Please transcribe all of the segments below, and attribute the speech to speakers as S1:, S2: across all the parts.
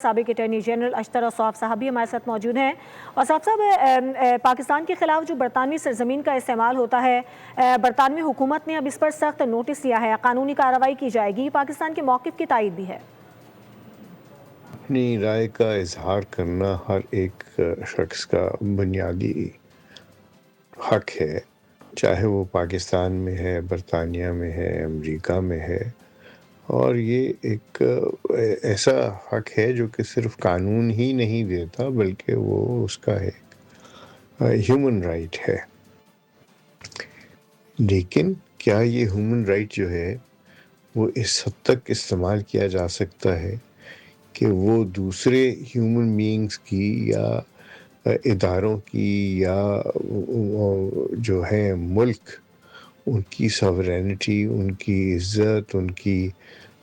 S1: سابق attorney general اشتر الصواب صاحب بھی ہمارے ساتھ موجود ہیں۔ اور صاحب پاکستان کے خلاف جو برطانوی سرزمین کا استعمال ہوتا ہے، برطانوی حکومت نے اب اس پر سخت نوٹس دیا ہے، قانونی کارروائی کی جائے گی، پاکستان کے موقف کی تائید بھی ہے۔
S2: اپنی رائے کا اظہار کرنا ہر ایک شخص کا بنیادی حق ہے، چاہے وہ پاکستان میں ہے، برطانیہ میں ہے، امریکہ میں ہے، اور یہ ایک ایسا حق ہے جو کہ صرف قانون ہی نہیں دیتا بلکہ وہ اس کا ایک ہیومن رائٹ ہے۔ لیکن کیا یہ ہیومن رائٹ جو ہے وہ اس حد تک استعمال کیا جا سکتا ہے کہ وہ دوسرے ہیومن بینگز کی یا اداروں کی یا جو ہے ملک، ان کی ساورینٹی، ان کی عزت، ان کی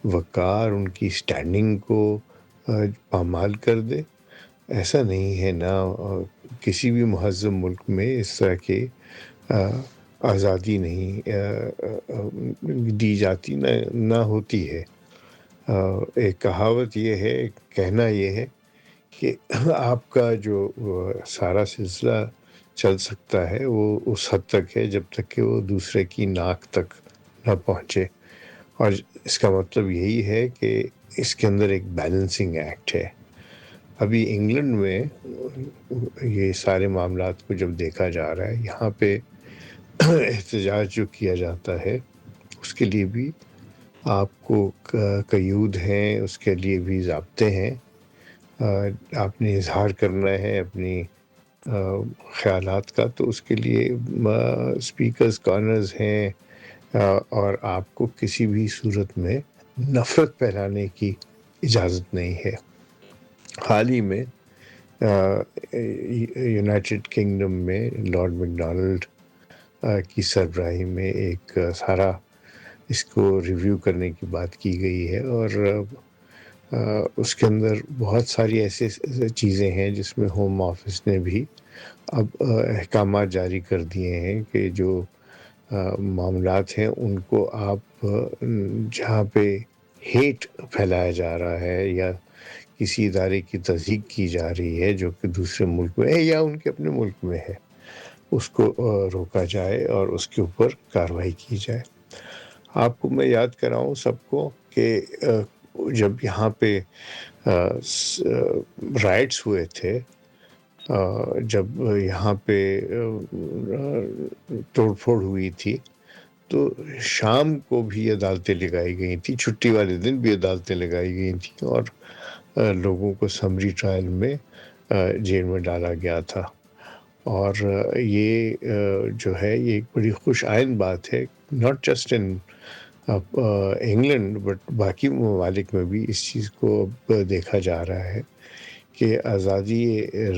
S2: وقار، ان کی سٹینڈنگ کو پامال کر دے؟ ایسا نہیں ہے، نہ کسی بھی مہذب ملک میں اس طرح کے آزادی نہیں دی جاتی، نہ ہوتی ہے۔ ایک کہاوت یہ ہے، ایک کہنا یہ ہے کہ آپ کا جو سارا سلسلہ چل سکتا ہے وہ اس حد تک ہے جب تک کہ وہ دوسرے کی ناک تک نہ پہنچے، اور اس کا مطلب یہی ہے کہ اس کے اندر ایک بیلنسنگ ایکٹ ہے۔ ابھی انگلینڈ میں یہ سارے معاملات کو جب دیکھا جا رہا ہے، یہاں پہ احتجاج جو کیا جاتا ہے اس کے لیے بھی آپ کو قیود ہیں، اس کے لیے بھی ضابطے ہیں۔ آپ نے اظہار کرنا ہے اپنی خیالات کا، تو اس کے لیے اسپیکرز کارنرز ہیں، اور آپ کو کسی بھی صورت میں نفرت پھیلانے کی اجازت نہیں ہے۔ حال ہی میں یونائٹڈ کنگڈم میں لارڈ میکڈونلڈ کی سربراہی میں ایک سارا اس کو ریویو کرنے کی بات کی گئی ہے، اور اس کے اندر بہت ساری ایسے چیزیں ہیں جس میں ہوم آفس نے بھی اب احکامات جاری کر دیے ہیں کہ جو معاملات ہیں ان کو آپ جہاں پہ ہیٹ پھیلایا جا رہا ہے یا کسی ادارے کی تضحیق کی جا رہی ہے جو کہ دوسرے ملک میں ہے یا ان کے اپنے ملک میں ہے، اس کو روکا جائے اور اس کے اوپر کارروائی کی جائے۔ آپ کو میں یاد کراؤں سب کو کہ جب یہاں پہ رائٹس ہوئے تھے، جب یہاں پہ توڑ پھوڑ ہوئی تھی، تو شام کو بھی عدالتیں لگائی گئی تھیں، چھٹی والے دن بھی عدالتیں لگائی گئی تھیں، اور لوگوں کو سمری ٹرائل میں جیل میں ڈالا گیا تھا۔ اور یہ جو ہے یہ ایک بڑی خوش آئند بات ہے، not just in England but باقی ممالک میں بھی اس چیز کو اب دیکھا جا رہا ہے کہ آزادی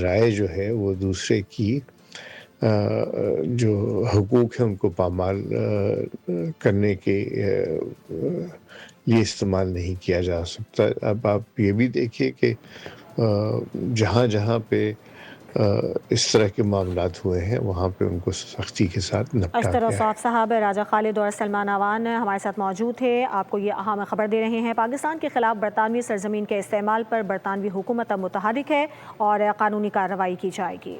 S2: رائے جو ہے وہ دوسرے کی جو حقوق ہیں ان کو پامال کرنے کے لیے استعمال نہیں کیا جا سکتا۔ اب آپ یہ بھی دیکھیے کہ جہاں جہاں پہ اس طرح کے معاملات ہوئے ہیں وہاں پہ ان کو سختی کے ساتھ نپٹا
S1: اشتر
S2: گیا ہے۔
S1: الصواب صاحب راجہ خالد اور سلمان اعوان ہمارے ساتھ موجود تھے، آپ کو یہ اہم خبر دے رہے ہیں۔ پاکستان کے خلاف برطانوی سرزمین کے استعمال پر برطانوی حکومت اب متحرک ہے اور قانونی کارروائی کی جائے گی۔